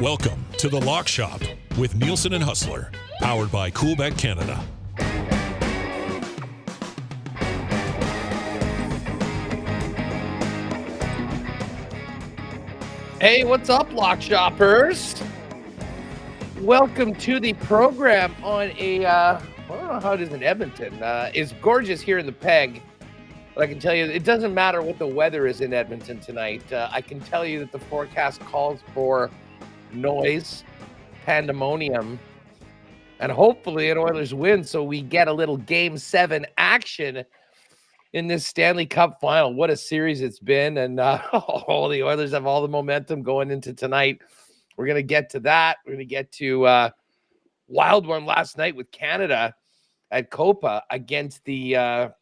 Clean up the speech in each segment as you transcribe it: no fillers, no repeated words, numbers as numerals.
Welcome to The Lock Shop with Nielsen and Hustler, powered by Coolbet Canada. Hey, what's up, Lock Shoppers? Welcome to the program on I don't know how it is in Edmonton. It's gorgeous here in the Peg, but I can tell you it doesn't matter what the weather is in Edmonton tonight. I can tell you that the forecast calls for noise, pandemonium, and hopefully an Oilers win so we get a little Game 7 action in this Stanley Cup final. What a series it's been, and the Oilers have all the momentum going into tonight. We're going to get to that. We're going to get to wild one last night with Canada at Copa against the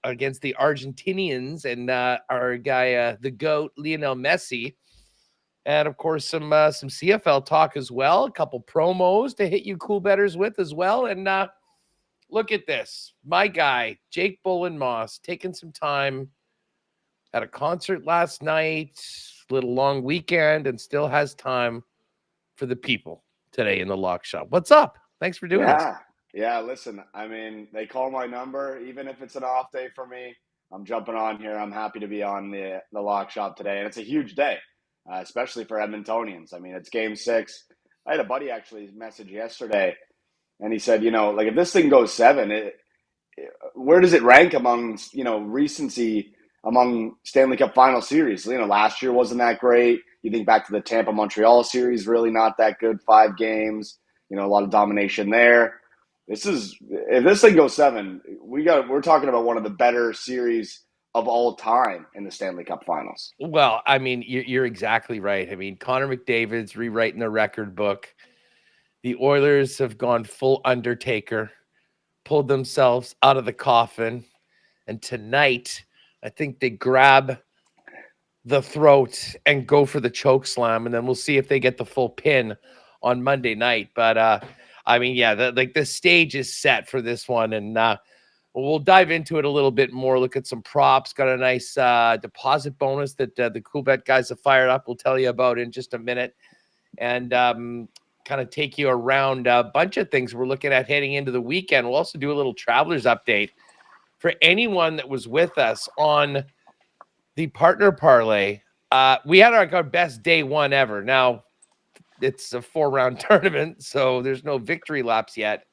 Argentinians and our guy, the GOAT, Lionel Messi. And, of course, some CFL talk as well. A couple promos to hit you cool bettors with as well. And look at this. My guy, Jake Bolin Moss, taking some time at a concert last night, little long weekend, and still has time for the people today in the Lock Shop. What's up? Thanks for doing this. Yeah, listen, I mean, they call my number, even if it's an off day for me. I'm jumping on here. I'm happy to be on the Lock Shop today. And it's a huge day, especially for Edmontonians. I mean, it's Game 6. I had a buddy actually message yesterday, and he said, like if this thing goes 7, where does it rank among, recency among Stanley Cup final series? Last year wasn't that great. You think back to the Tampa-Montreal series, really not that good, 5 games, a lot of domination there. If this thing goes 7, we're talking about one of the better series of all time in the Stanley Cup finals. Well, I mean, you're exactly right. I mean, Connor McDavid's rewriting the record book. The Oilers have gone full Undertaker, pulled themselves out of the coffin, and tonight I think they grab the throat and go for the choke slam, and then we'll see if they get the full pin on Monday night. But I mean, yeah, the stage is set for this one, and we'll dive into it a little bit more. Look at some props. Got a nice deposit bonus that the Coolbet guys have fired up. We'll tell you about in just a minute, and kind of take you around a bunch of things we're looking at heading into the weekend. We'll also do a little travelers update for anyone that was with us on the partner parlay. We had our best day one ever. Now, it's a 4-round tournament, so there's no victory laps yet.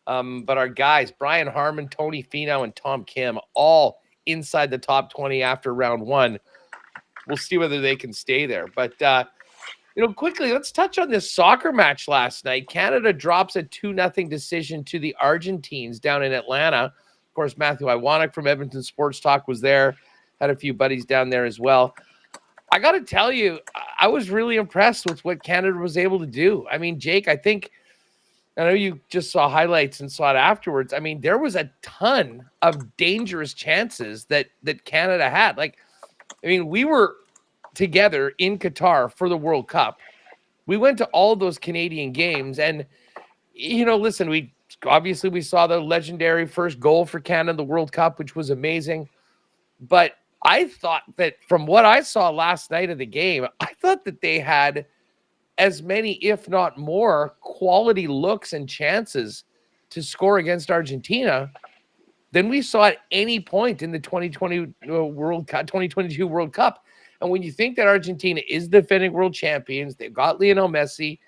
But our guys, Brian Harmon, Tony Finau, and Tom Kim, all inside the top 20 after round 1. We'll see whether they can stay there. But, quickly, let's touch on this soccer match last night. Canada drops a 2-0 decision to the Argentines down in Atlanta. Of course, Matthew Iwanek from Edmonton Sports Talk was there. Had a few buddies down there as well. I got to tell you, I was really impressed with what Canada was able to do. I mean, Jake, I know you just saw highlights and saw it afterwards. I mean, there was a ton of dangerous chances that Canada had. We were together in Qatar for the World Cup. We went to all those Canadian games, and, listen, we saw the legendary first goal for Canada in the World Cup, which was amazing. But I thought that from what I saw last night of the game, I thought that they had as many, if not more, quality looks and chances to score against Argentina than we saw at any point in the 2022 World Cup. And when you think that Argentina is defending world champions, they've got Lionel Messi,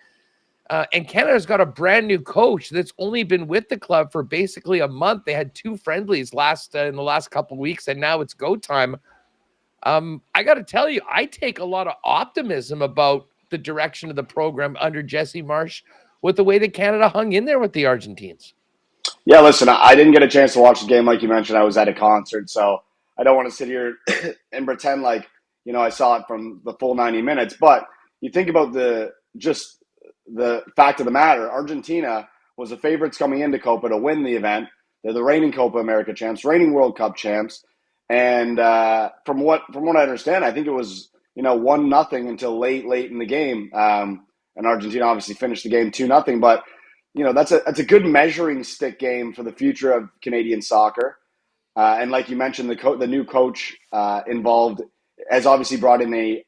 and Canada's got a brand new coach that's only been with the club for basically a month. They had 2 friendlies in the last couple of weeks, and now it's go time. I got to tell you, I take a lot of optimism about the direction of the program under Jesse Marsh with the way that Canada hung in there with the Argentines. Yeah, listen, I didn't get a chance to watch the game like you mentioned. I was at a concert, so I don't want to sit here and pretend like, I saw it from the full 90 minutes. But you think about the fact of the matter, Argentina was the favorites coming into Copa to win the event. They're the reigning Copa America champs, reigning World Cup champs. And from what I understand, I think it was 1-0 until late in the game. And Argentina obviously finished the game 2-0. But that's a good measuring stick game for the future of Canadian soccer. And like you mentioned, the new coach involved has obviously brought in a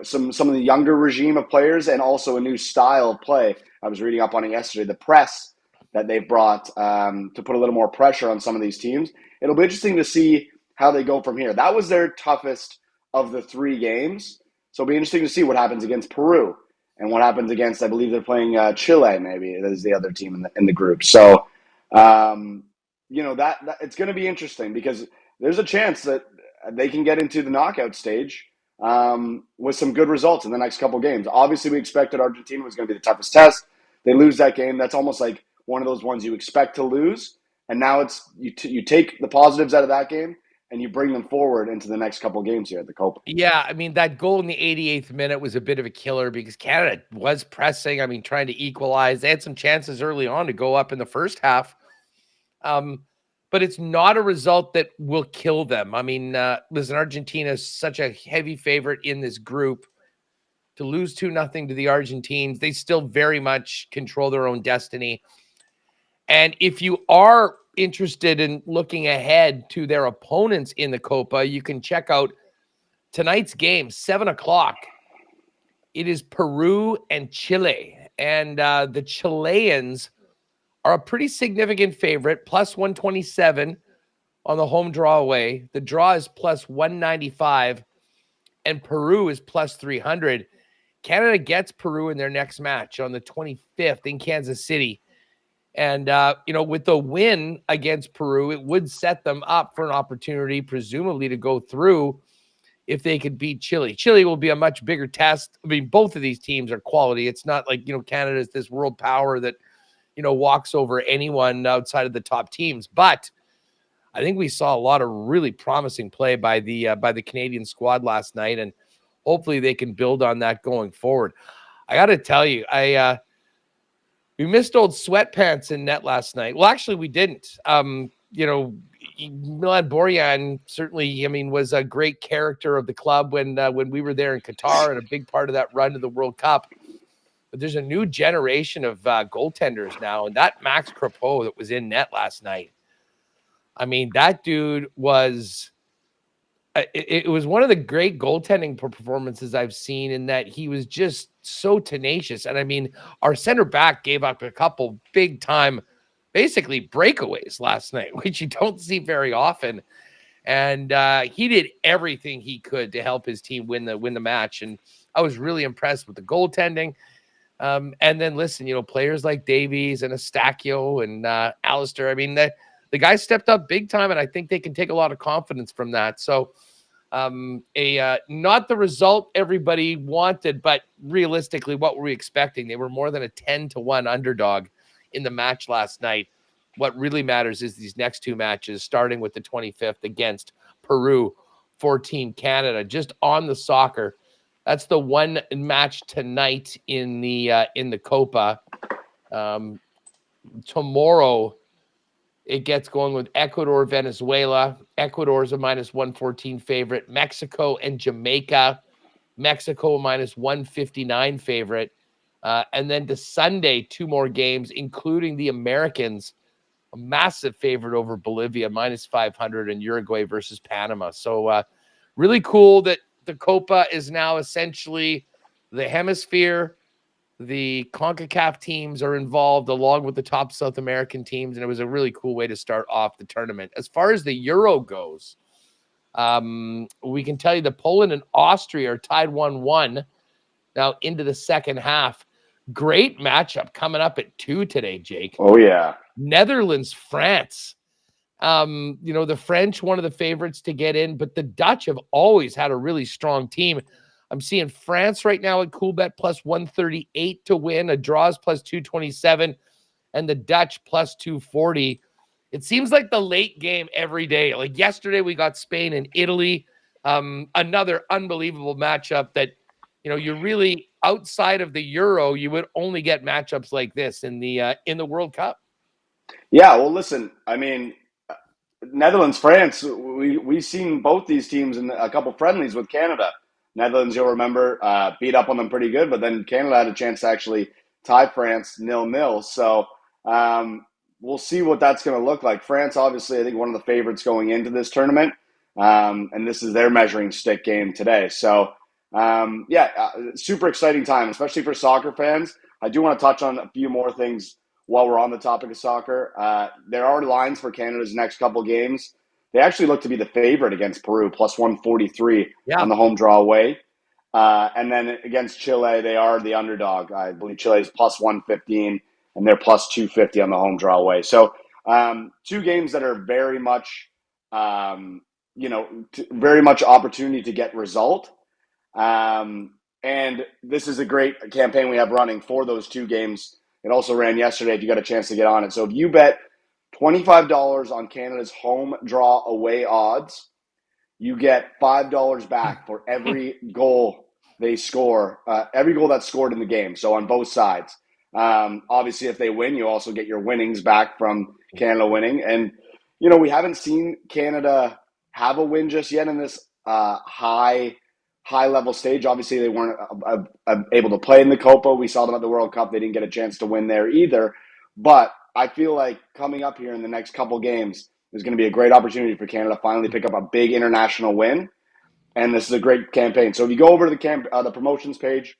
some of the younger regime of players and also a new style of play. I was reading up on it yesterday. The press that they've brought to put a little more pressure on some of these teams. It'll be interesting to see how they go from here. That was their toughest of the 3 games. So it'll be interesting to see what happens against Peru and what happens against, I believe they're playing Chile, maybe. That is the other team in the group. So, that it's going to be interesting because there's a chance that they can get into the knockout stage with some good results in the next couple games. Obviously, we expected Argentina was going to be the toughest test. They lose that game. That's almost like one of those ones you expect to lose. And now it's you take the positives out of that game and you bring them forward into the next couple games here at the Copa. Yeah, I mean, that goal in the 88th minute was a bit of a killer because Canada was pressing, trying to equalize. They had some chances early on to go up in the first half. But it's not a result that will kill them. Listen, Argentina is such a heavy favorite in this group. To lose 2-0 to the Argentines, they still very much control their own destiny. And if you are interested in looking ahead to their opponents in the Copa, you can check out tonight's game, 7:00. It is Peru and Chile. And the Chileans are a pretty significant favorite, plus 127 on the home draw away. The draw is plus 195, and Peru is plus 300. Canada gets Peru in their next match on the 25th in Kansas City. And, with the win against Peru, it would set them up for an opportunity, presumably, to go through if they could beat Chile. Chile will be a much bigger test. Both of these teams are quality. It's not like, Canada is this world power that, walks over anyone outside of the top teams. But I think we saw a lot of really promising play by the Canadian squad last night, and hopefully they can build on that going forward. I got to tell you, we missed old Sweatpants in net last night. Well, actually, we didn't. Milan Borjan certainly, was a great character of the club when we were there in Qatar and a big part of that run to the World Cup. But there's a new generation of goaltenders now, and that Max Crepeau that was in net last night, that dude was it was one of the great goaltending performances I've seen in that he was just so tenacious. And our center back gave up a couple big time, basically breakaways last night, which you don't see very often. And he did everything he could to help his team win the match. And I was really impressed with the goaltending. And then listen, players like Davies and Eustachio and Alistair, the guys stepped up big time, and I think they can take a lot of confidence from that. So not the result everybody wanted, but realistically, what were we expecting? They were more than a 10-1 underdog in the match last night. What really matters is these next 2 matches, starting with the 25th against Peru for Team Canada, just on the soccer. That's the one match tonight in the Copa. Tomorrow, it gets going with Ecuador, Venezuela. Ecuador is a minus 114 favorite. Mexico and Jamaica. Mexico a minus 159 favorite. And then to Sunday, 2 more games, including the Americans, a massive favorite over Bolivia, minus 500, and Uruguay versus Panama. So really cool that the Copa is now essentially the hemisphere. The CONCACAF teams are involved along with the top South American teams, and it was a really cool way to start off the tournament. As far as the Euro goes, we can tell you that Poland and Austria are tied 1-1 now into the second half. Great matchup coming up at 2 today, Jake. Oh, yeah. Netherlands, France. The French, one of the favorites to get in, but the Dutch have always had a really strong team. I'm seeing France right now at Coolbet plus 138 to win. A draw is plus 227, and the Dutch plus 240. It seems like the late game every day. Like yesterday, we got Spain and Italy. Another unbelievable matchup that, you're really outside of the Euro. You would only get matchups like this in the World Cup. Yeah, well, listen, Netherlands, France, we've seen both these teams in a couple friendlies with Canada. Netherlands, you'll remember, beat up on them pretty good, but then Canada had a chance to actually tie France 0-0. So we'll see what that's going to look like. France, obviously, I think one of the favorites going into this tournament, and this is their measuring stick game today. So Super exciting time, especially for soccer fans. I do want to touch on a few more things while we're on the topic of soccer. There are lines for Canada's next couple games. They actually look to be the favorite against Peru, plus 143 on the home draw away. And then against Chile, they are the underdog. I believe Chile is plus 115, and they're plus 250 on the home draw away. So two games that are very much, very much opportunity to get result. And this is a great campaign we have running for those two games. It also ran yesterday if you got a chance to get on it. So if you bet $25 on Canada's home draw away odds, you get $5 back for every goal they score, every goal that's scored in the game. So on both sides. Obviously, if they win, you also get your winnings back from Canada winning. And, we haven't seen Canada have a win just yet in this high level stage. Obviously, they weren't able to play in the Copa. We saw them at the World Cup. They didn't get a chance to win there either. But I feel like coming up here in the next couple games, there's going to be a great opportunity for Canada to finally pick up a big international win. And this is a great campaign. So if you go over to the promotions page,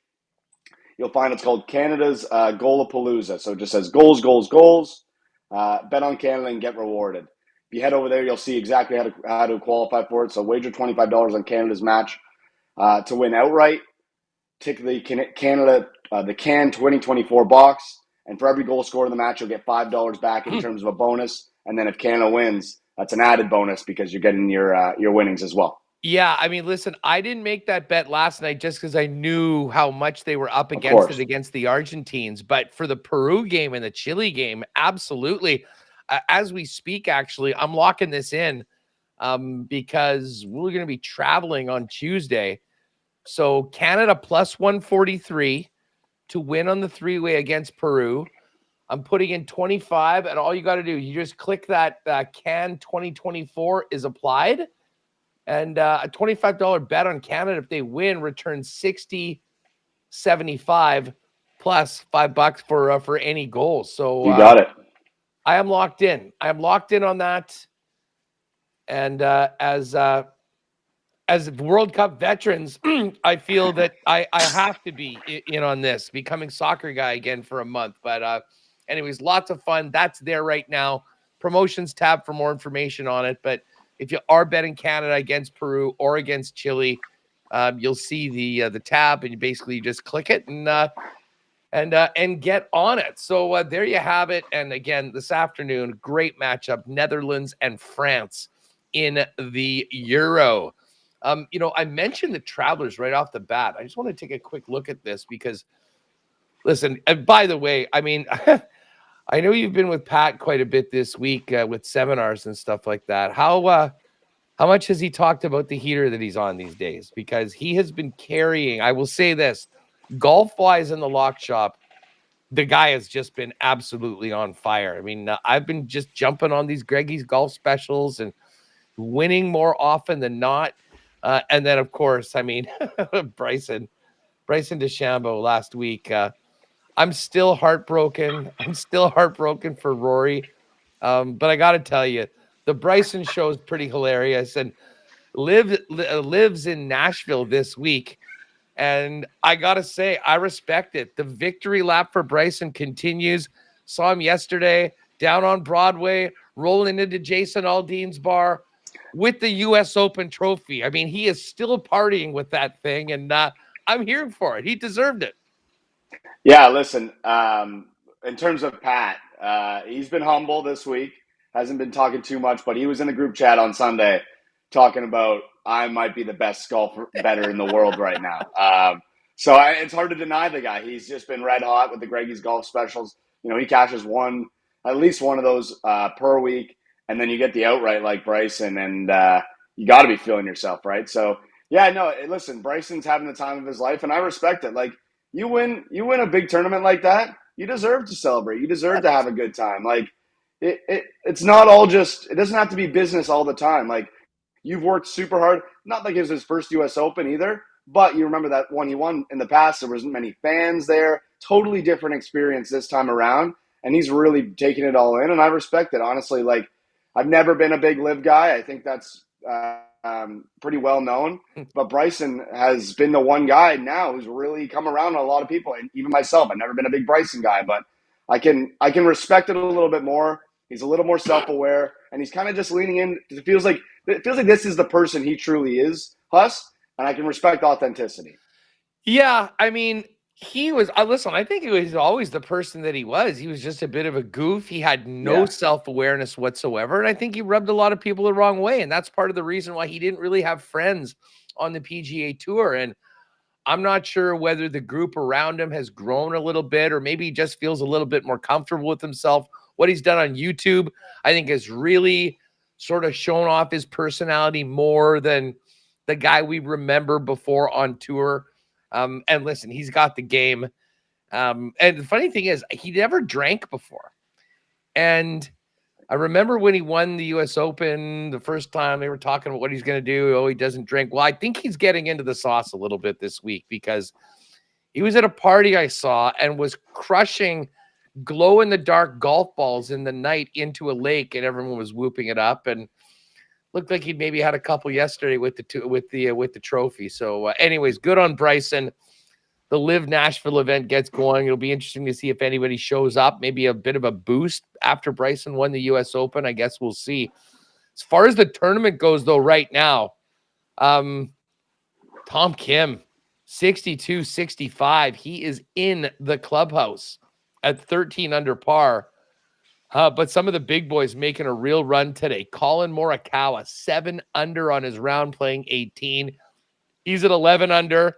you'll find it's called Canada's Goalapalooza. So it just says goals, goals, goals. Bet on Canada and get rewarded. If you head over there, you'll see exactly how to qualify for it. So wager $25 on Canada's match to win outright. Tick the the Can 2024 box. And for every goal scored in the match, you'll get $5 back in terms of a bonus. And then if Canada wins, that's an added bonus because you're getting your winnings as well. Yeah, I mean, listen, I didn't make that bet last night just because I knew how much they were up against it against the Argentines. But for the Peru game and the Chile game, absolutely. As we speak, actually, I'm locking this in because we're going to be traveling on Tuesday. So Canada plus 143 to win on the three-way against Peru. I'm putting in 25, and all you got to do, you just click that Can 2024 is applied, and a $25 bet on Canada if they win returns $60.75 plus $5 for any goals. So you got it. I am locked in. I am locked in on that, and as World Cup veterans, I feel that I have to be in on this, becoming soccer guy again for a month. But anyways, lots of fun. That's there right now. Promotions tab for more information on it. But if you are betting Canada against Peru or against Chile, you'll see the tab, and you basically just click it and get on it. So there you have it. And again, this afternoon, great matchup, Netherlands and France in the Euro. I mentioned the Travelers right off the bat. I just want to take a quick look at this because, listen, and by the way, I mean, I know you've been with Pat quite a bit this week with seminars and stuff like that. How much has he talked about the heater that he's on these days? Because he has been carrying, I will say this, golf-wise in the lock shop, the guy has just been absolutely on fire. I mean, I've been just jumping on these Greggy's golf specials and winning more often than not. And then, of course, I mean, Bryson DeChambeau last week. I'm still heartbroken. I'm still heartbroken for Rory. But I got to tell you, the Bryson show is pretty hilarious. And lives in Nashville this week. And I got to say, I respect it. The victory lap for Bryson continues. Saw him yesterday down on Broadway, rolling into Jason Aldean's bar with the U.S. Open trophy. I mean, he is still partying with that thing, and I'm here for it. He deserved it. Yeah, listen, in terms of Pat, he's been humble this week, hasn't been talking too much, but he was in the group chat on Sunday talking about, I might be the best golf bettor in the world right now. So it's hard to deny the guy. He's just been red hot with the Greggy's golf specials. He cashes at least one of those per week. And then you get the outright like Bryson, and you got to be feeling yourself, right? So, yeah, no, listen, Bryson's having the time of his life, and I respect it. Like, you win a big tournament like that, you deserve to celebrate. You deserve to have a good time. Like, it's not all just – it doesn't have to be business all the time. Like, you've worked super hard. Not like it was his first U.S. Open either, but you remember that one he won in the past. There wasn't many fans there. Totally different experience this time around, and he's really taking it all in, and I respect it, honestly. Like, I've never been a big live guy. I think that's pretty well known. But Bryson has been the one guy now who's really come around on a lot of people, and even myself. I've never been a big Bryson guy, but I can respect it a little bit more. He's a little more self-aware, and he's kind of just leaning in. It feels like this is the person he truly is, Huss, and I can respect authenticity. Yeah, I mean, he was. Listen, I think he was always the person that he was. He was just a bit of a goof. He had no self-awareness whatsoever, and I think he rubbed a lot of people the wrong way. And that's part of the reason why he didn't really have friends on the PGA Tour. And I'm not sure whether the group around him has grown a little bit, or maybe he just feels a little bit more comfortable with himself. What he's done on YouTube, I think, has really sort of shown off his personality more than the guy we remember before on tour. And listen, he's got the game. And the funny thing is, he never drank before. And I remember when he won the U.S. Open the first time, they were talking about what he's going to do. Oh, he doesn't drink. Well, I think he's getting into the sauce a little bit this week, because he was at a party I saw and was crushing glow-in-the-dark golf balls in the night into a lake, and everyone was whooping it up. And looked like he maybe had a couple yesterday with the trophy. So, anyways, good on Bryson. The Live Nashville event gets going. It'll be interesting to see if anybody shows up. Maybe a bit of a boost after Bryson won the U.S. Open. I guess we'll see. As far as the tournament goes, though, right now, Tom Kim, 62-65. He is in the clubhouse at 13 under par. But some of the big boys making a real run today. Colin Morikawa, 7 under on his round, playing 18. He's at 11 under.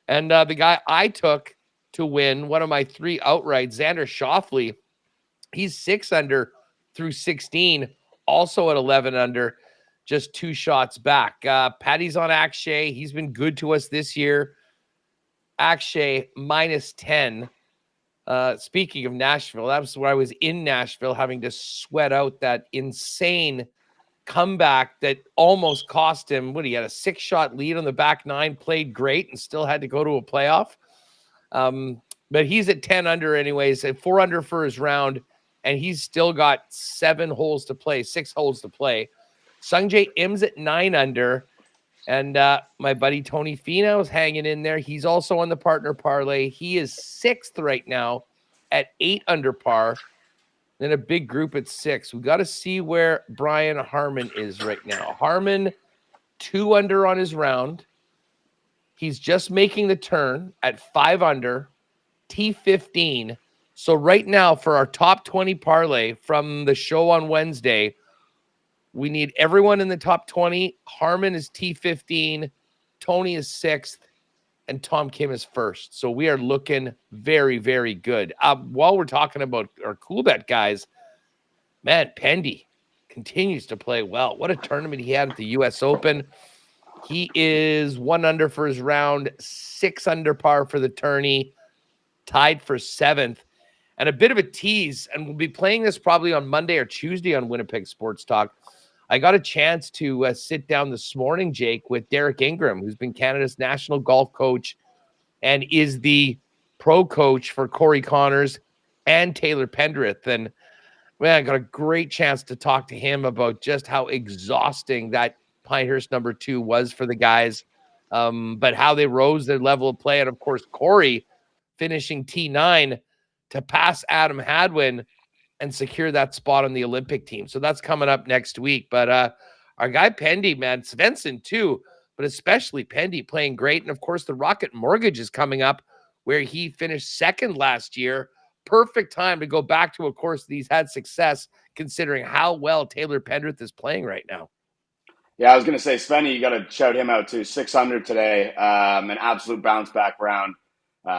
And the guy I took to win one of my 3 outrights, Xander Schauffele, he's 6 under through 16, also at 11 under, just 2 shots back. Patty's on Akshay. He's been good to us this year. Akshay -10. Speaking of Nashville, that was where I was in Nashville, having to sweat out that insane comeback that almost cost him. He had a 6-shot lead on the back 9, played great, and still had to go to a playoff. But he's at 10 under anyways, at 4 under for his round, and he's still got 6 holes to play. Sungjae Im's at 9 under. And my buddy Tony Finau's hanging in there. He's also on the partner parlay. He is 6th right now at 8 under par. Then a big group at 6. We got to see where Brian Harman is right now. Harman, 2 under on his round. He's just making the turn at 5 under, T15. So right now for our top 20 parlay from the show on Wednesday, we need everyone in the top 20. Harman is T15, Tony is 6th, and Tom Kim is 1st. So we are looking very, very good. While we're talking about our Coolbet guys, man, Pendy continues to play well. What a tournament he had at the U.S. Open. He is 1 under for his round, 6 under par for the tourney, tied for 7th. And a bit of a tease, and we'll be playing this probably on Monday or Tuesday on Winnipeg Sports Talk. I got a chance to sit down this morning, Jake, with Derek Ingram, who's been Canada's national golf coach and is the pro coach for Corey Connors and Taylor Pendrith. And, man, I got a great chance to talk to him about just how exhausting that Pinehurst number 2 was for the guys, but how they rose their level of play. And, of course, Corey finishing T9 to pass Adam Hadwin and secure that spot on the Olympic team. So that's coming up next week. But our guy Pendy, man, Svensson too, but especially Pendy playing great. And of course, the Rocket Mortgage is coming up, where he finished 2nd last year. Perfect time to go back to a course that he's had success, considering how well Taylor Pendrith is playing right now. Yeah, I was going to say, Svenny, you got to shout him out too. 6 under today, an absolute bounce back round,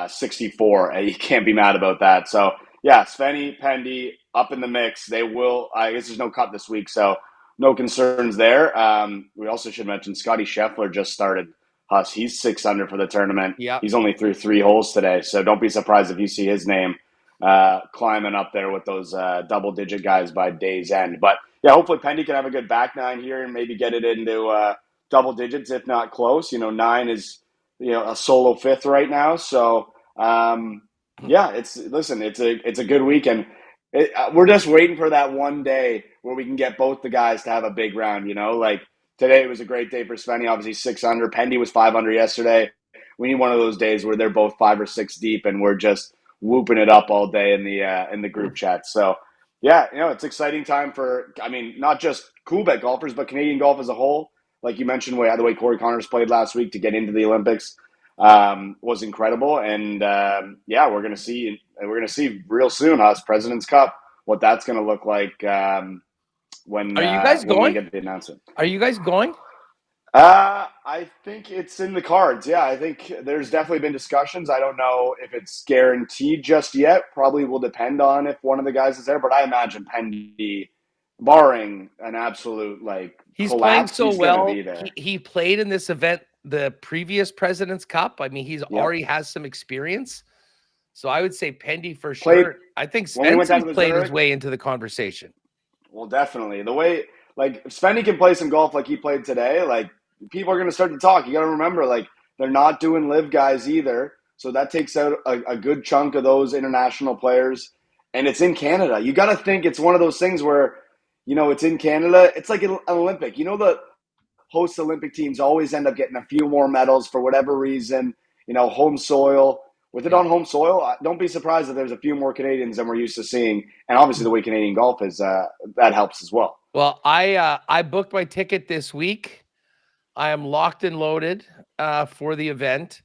64. You can't be mad about that. So, yeah, Svenny, Pendy, up in the mix. They will. I guess there's no cut this week, so no concerns there. We also should mention Scotty Scheffler just started. He's 6 under for the tournament. Yeah, he's only through 3 holes today, so don't be surprised if you see his name climbing up there with those double-digit guys by day's end. But yeah, hopefully Pendy can have a good back 9 here and maybe get it into double digits, if not close. 9 is a solo 5th right now, so. Yeah, it's a good weekend. We're just waiting for that one day where we can get both the guys to have a big round. Like today was a great day for Svenny. Obviously 6 under. Pendy was 5 under yesterday. We need one of those days where they're both 5 or 6 deep and we're just whooping it up all day in the group chat. So yeah, it's exciting time for, not just Coolbet golfers, but Canadian golf as a whole. Like you mentioned, the way Corey Connors played last week to get into the Olympics was incredible. And we're gonna see real soon President's Cup, what that's gonna look like when Are you guys when going? we get the announcement. Are you guys going? I think it's in the cards. Yeah, I think there's definitely been discussions. I don't know if it's guaranteed just yet. Probably will depend on if one of the guys is there. But I imagine Pendy, barring an absolute he's collapse, playing so well. Be there. He played in this event, the previous President's Cup. I mean, he's already has some experience. So I would say Pendy for sure. I think Svenny's played his way into the conversation. Well, definitely. The way if Svenny can play some golf like he played today, people are going to start to talk. You got to remember, they're not doing live guys either. So that takes out a good chunk of those international players. And it's in Canada. You got to think it's one of those things where, it's in Canada. It's like an Olympic. The host Olympic teams always end up getting a few more medals for whatever reason, home soil. With it on home soil, don't be surprised if there's a few more Canadians than we're used to seeing. And obviously the way Canadian golf is, that helps as well. Well, I booked my ticket this week. I am locked and loaded for the event.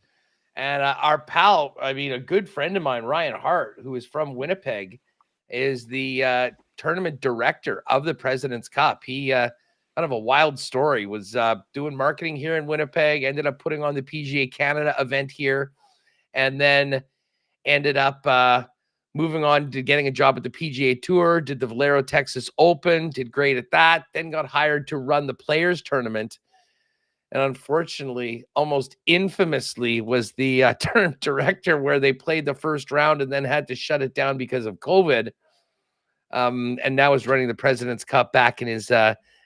And our pal, a good friend of mine, Ryan Hart, who is from Winnipeg, is the tournament director of the President's Cup. He, kind of a wild story, was doing marketing here in Winnipeg, ended up putting on the PGA Canada event here, and then ended up moving on to getting a job at the PGA Tour, did the Valero Texas Open, did great at that, then got hired to run the Players Tournament. And unfortunately, almost infamously, was the tournament director where they played the first round and then had to shut it down because of COVID. And now is running the President's Cup back in his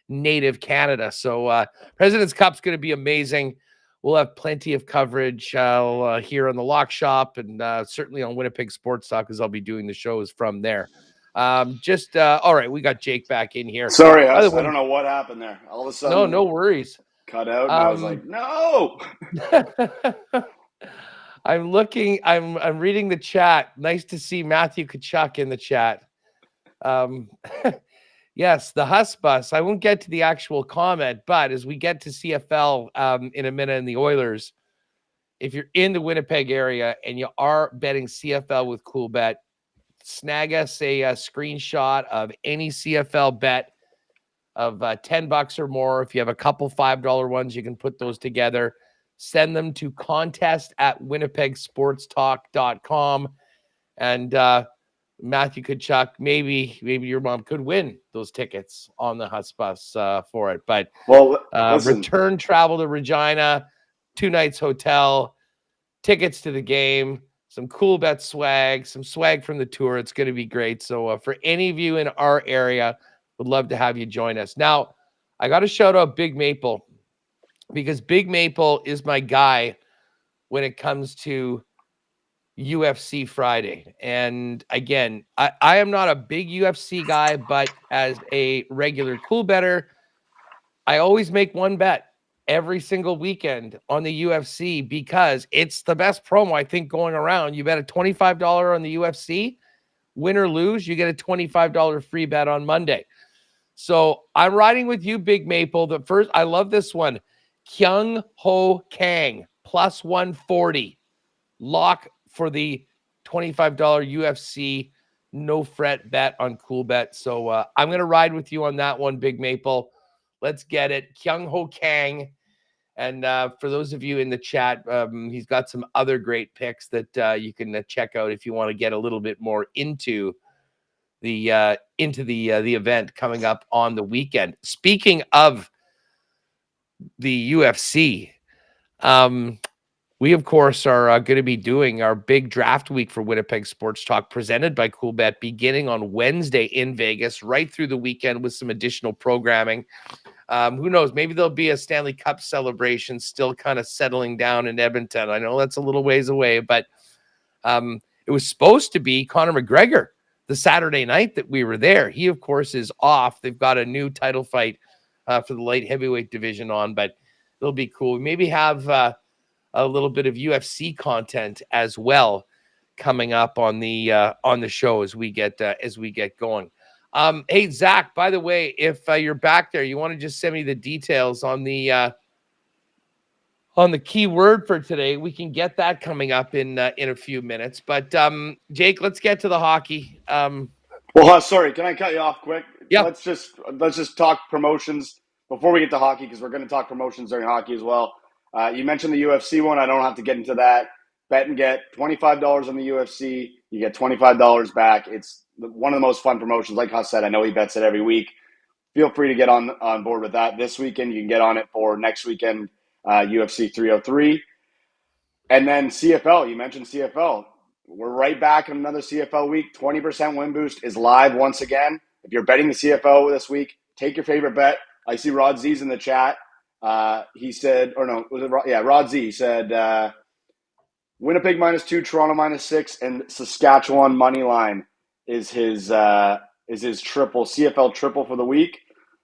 native Canada. So President's Cup's going to be amazing. We'll have plenty of coverage here on the Lock Shop and certainly on Winnipeg Sports Talk, as I'll be doing the shows from there. All right, we got Jake back in here. Sorry, I don't know what happened there. All of a sudden, no worries. Cut out. And I was like, no. I'm reading the chat. Nice to see Matthew Kachuk in the chat. Yes, the Huss Bus. I won't get to the actual comment, but as we get to CFL in a minute and the Oilers, if you're in the Winnipeg area and you are betting CFL with Coolbet, snag us a screenshot of any CFL bet of $10 or more. If you have a couple $5 ones, you can put those together. Send them to contest@winnipegsportstalk.com. And Matthew Kachuk, maybe your mom could win those tickets on the Huss Bus for it. But return travel to Regina, 2 nights hotel, tickets to the game, some Coolbet swag, some swag from the tour. It's going to be great. So for any of you in our area, would love to have you join us. Now, I got to shout out Big Maple, because Big Maple is my guy when it comes to UFC Friday. And again, I am not a big UFC guy, but as a regular Coolbetter, I always make one bet every single weekend on the UFC because it's the best promo, I think, going around. You bet a $25 on the UFC, win or lose, you get a $25 free bet on Monday. So I'm riding with you, Big Maple. The first, I love this one. Kyung Ho Kang, plus 140. Lock for the $25 UFC no fret bet on Coolbet. So I'm going to ride with you on that one, Big Maple. Let's get it. Kyung Ho Kang. And for those of you in the chat, he's got some other great picks that you can check out if you want to get a little bit more into the event coming up on the weekend. Speaking of the UFC, we, of course, are going to be doing our big draft week for Winnipeg Sports Talk, presented by Coolbet, beginning on Wednesday in Vegas, right through the weekend with some additional programming. Who knows? Maybe there'll be a Stanley Cup celebration still kind of settling down in Edmonton. I know that's a little ways away, but it was supposed to be Conor McGregor the Saturday night that we were there. He, of course, is off. They've got a new title fight for the light heavyweight division on, but it'll be cool. We maybe have a little bit of UFC content as well coming up on the show as we get going. Hey Zach, by the way, if you're back there, you want to just send me the details on the key word for today. We can get that coming up in a few minutes. But Jake, let's get to the hockey. Well, sorry, can I cut you off quick? Yeah. Let's just talk promotions before we get to hockey, because we're going to talk promotions during hockey as well. You mentioned the UFC one. I don't have to get into that. Bet and get $25 on the UFC. You get $25 back. It's one of the most fun promotions. Like Huss said, I know he bets it every week. Feel free to get on board with that. This weekend, you can get on it for next weekend, UFC 303. And then CFL, you mentioned CFL. We're right back in another CFL week. 20% win boost is live once again. If you're betting the CFL this week, take your favorite bet. I see Rod Z's in the chat. He said, or no, was it Rod? Yeah, Rod Z. He said, Winnipeg -2, Toronto -6, and Saskatchewan money line is his triple, CFL triple for the week.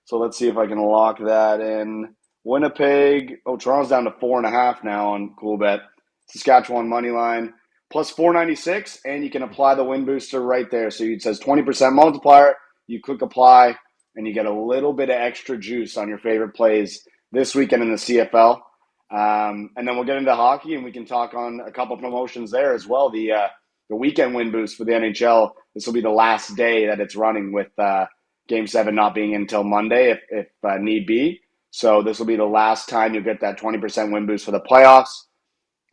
So let's see if I can lock that in. Winnipeg, Toronto's down to 4.5 now on Coolbet. Saskatchewan money line plus 496, and you can apply the win booster right there. So it says 20% multiplier. You click apply, and you get a little bit of extra juice on your favorite plays this weekend in the CFL. And then we'll get into hockey, and we can talk on a couple promotions there as well. The weekend win boost for the NHL. This will be the last day that it's running, with Game 7 not being until Monday if need be. So this will be the last time you'll get that 20% win boost for the playoffs.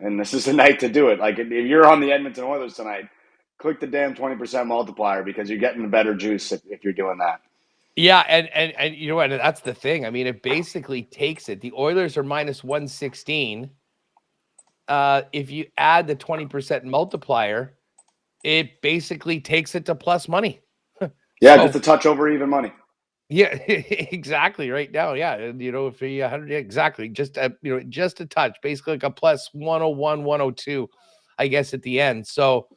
And this is the night to do it. Like, if you're on the Edmonton Oilers tonight, click the damn 20% multiplier, because you're getting the better juice if you're doing that. Yeah, and you know what? That's the thing. I mean, it basically takes it. The Oilers are -116. If you add the 20% multiplier, it basically takes it to plus money. Yeah, just a touch over even money. Yeah, exactly. Right now, yeah, and if you 100, exactly, just just a touch, basically like a plus 101, 102, I guess, at the end. So,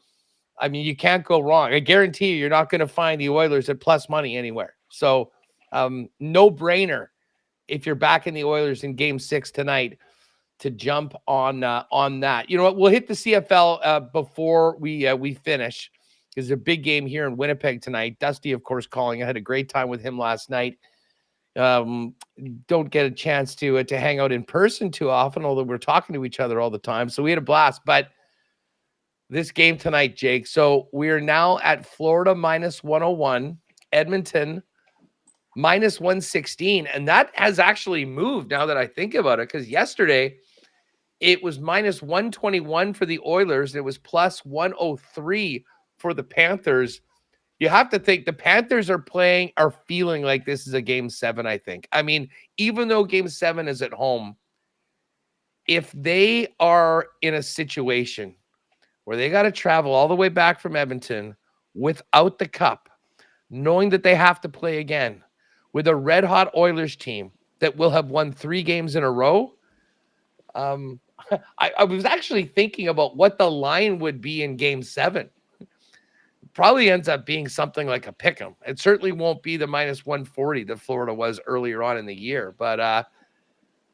I mean, you can't go wrong. I guarantee you're not going to find the Oilers at plus money anywhere. So, no brainer if you're backing the Oilers in Game 6 tonight to jump on that. You know what? We'll hit the CFL before we finish. There's a big game here in Winnipeg tonight. Dusty, of course, calling. I had a great time with him last night. Don't get a chance to hang out in person too often, although we're talking to each other all the time. So we had a blast. But this game tonight, Jake. So we're now at Florida -101, Edmonton -116. And that has actually moved now that I think about it, because yesterday it was -121 for the Oilers. And it was plus 103 for the Panthers. You have to think the Panthers are feeling like this is a Game 7, I think. I mean, even though Game 7 is at home, if they are in a situation where they got to travel all the way back from Edmonton without the cup, knowing that they have to play again with a red-hot Oilers team that will have won 3 games in a row, I was actually thinking about what the line would be in Game 7. Probably ends up being something like a pick 'em. It certainly won't be the -140 that Florida was earlier on in the year. But, I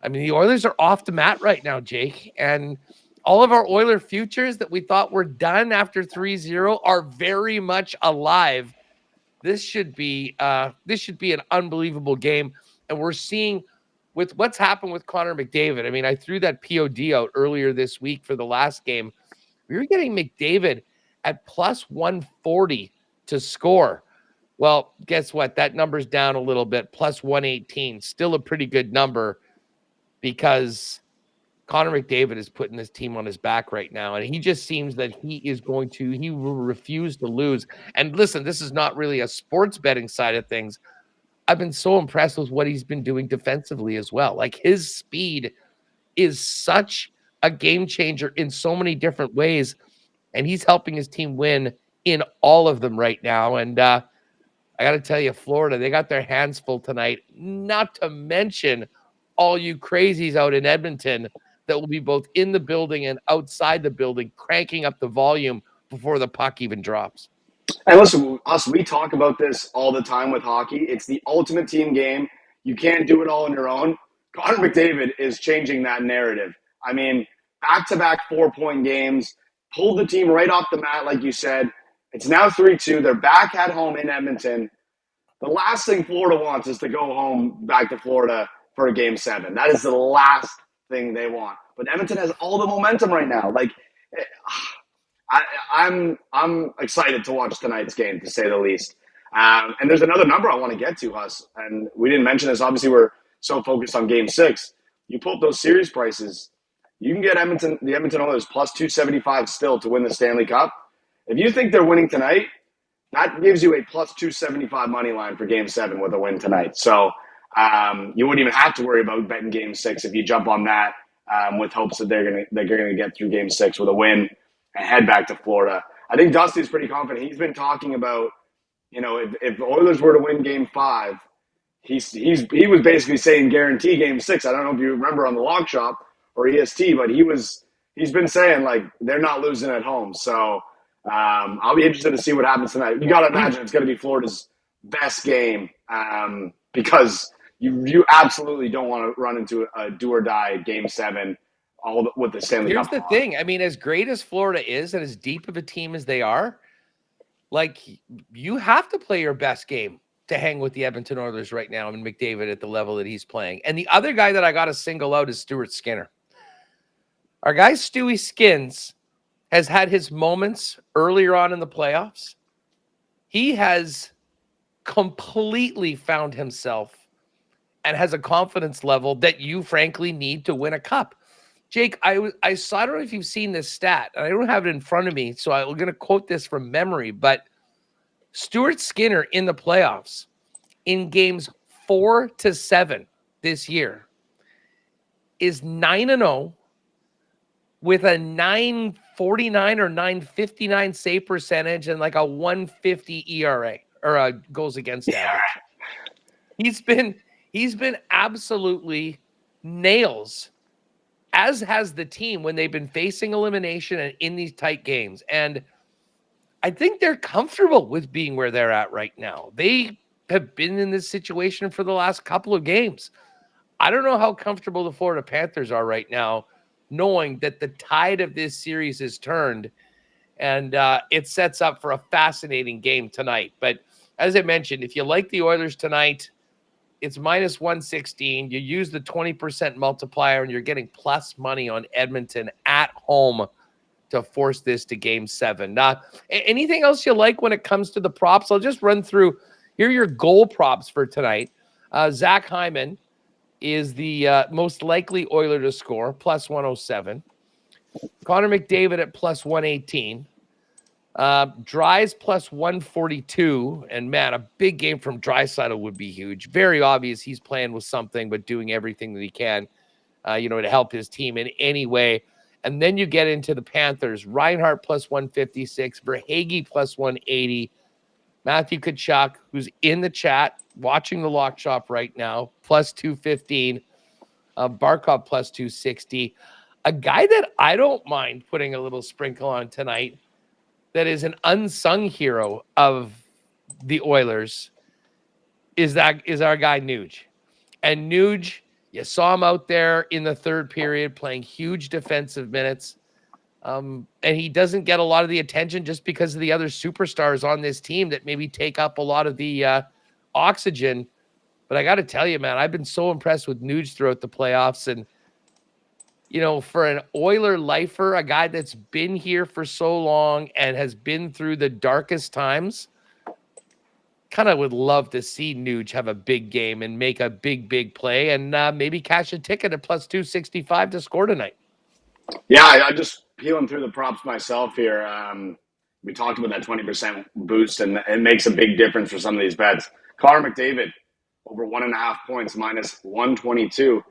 mean, the Oilers are off the mat right now, Jake. And all of our Oiler futures that we thought were done after 3-0 are very much alive. This should be an unbelievable game. And we're seeing with what's happened with Connor McDavid. I mean, I threw that POD out earlier this week for the last game. We were getting McDavid at plus 140 to score. Well, guess what? That number's down a little bit, plus 118. Still a pretty good number, because Connor McDavid is putting this team on his back right now. And he just seems that he will refuse to lose. And listen, this is not really a sports betting side of things. I've been so impressed with what he's been doing defensively as well. Like, his speed is such a game changer in so many different ways. And he's helping his team win in all of them right now. And I got to tell you, Florida, they got their hands full tonight, not to mention all you crazies out in Edmonton that will be both in the building and outside the building, cranking up the volume before the puck even drops. And listen, we talk about this all the time with hockey. It's the ultimate team game. you can't do it all on your own. Connor McDavid is changing that narrative. I mean, back-to-back 4-point games, pulled the team right off the mat, like you said. It's now 3-2. They're back at home in Edmonton. The last thing Florida wants is to go home back to Florida for a Game 7. That is the last thing they want. But Edmonton has all the momentum right now. Like, I'm excited to watch tonight's game, to say the least. And there's another number I want to get to, Huss, and we didn't mention this. Obviously, we're so focused on Game 6. You pull up those series prices, you can get the Edmonton Oilers plus 275 still to win the Stanley Cup. If you think they're winning tonight, that gives you a plus 275 money line for Game 7 with a win tonight. So you wouldn't even have to worry about betting Game 6 if you jump on that with hopes that they're gonna get through Game 6 with a win and head back to Florida. I think Dusty's pretty confident. He's been talking about, if the Oilers were to win Game 5, he was basically saying guarantee Game 6. I don't know if you remember on the Lock Shop or EST, but he's been saying like they're not losing at home. So I'll be interested to see what happens tonight. You got to imagine it's going to be Florida's best game because you absolutely don't want to run into a do or die Game 7 with the Stanley Cup. Here's the thing. I mean, as great as Florida is and as deep of a team as they are, like, you have to play your best game to hang with the Edmonton Oilers right now and McDavid at the level that he's playing. And the other guy that I got to single out is Stuart Skinner. Our guy Stewie Skins has had his moments earlier on in the playoffs. He has completely found himself and has a confidence level that you frankly need to win a cup. Jake, I don't know if you've seen this stat, and I don't have it in front of me, so I'm going to quote this from memory, but Stuart Skinner in the playoffs in games 4 to 7 this year is 9-0 with a 949 or 959 save percentage and like a 150 ERA or a goals against average. He's been absolutely nails, as has the team when they've been facing elimination and in these tight games. And I think they're comfortable with being where they're at right now. They have been in this situation for the last couple of games. I don't know how comfortable the Florida Panthers are right now, knowing that the tide of this series is turned, and it sets up for a fascinating game tonight. But as I mentioned, if you like the Oilers tonight, it's minus 116. You use the 20% multiplier, and you're getting plus money on Edmonton at home to force this to Game 7. Anything else you like when it comes to the props? I'll just run through. Here are your goal props for tonight. Zach Hyman is the most likely Oiler to score, plus 107. Connor McDavid at plus 118. Dries plus 142. And, man, a big game from Draisaitl would be huge. Very obvious he's playing with something but doing everything that he can, to help his team in any way. And then you get into the Panthers. Reinhart plus 156. Verhaeghe plus 180. Matthew Tkachuk, who's in the chat, watching the Lock Shop right now, plus 215. Barkov plus 260. A guy that I don't mind putting a little sprinkle on tonight that is an unsung hero of the Oilers is our guy Nuge. And Nuge, you saw him out there in the third period playing huge defensive minutes. And he doesn't get a lot of the attention just because of the other superstars on this team that maybe take up a lot of the oxygen. But I got to tell you, man, I've been so impressed with Nuge throughout the playoffs. And, for an Oiler lifer, a guy that's been here for so long and has been through the darkest times, kind of would love to see Nuge have a big game and make a big play and maybe cash a ticket at plus 265 to score tonight. Yeah, I just peeling through the props myself here. We talked about that 20% boost, and it makes a big difference for some of these bets. Connor McDavid, over 1.5 points, minus 122.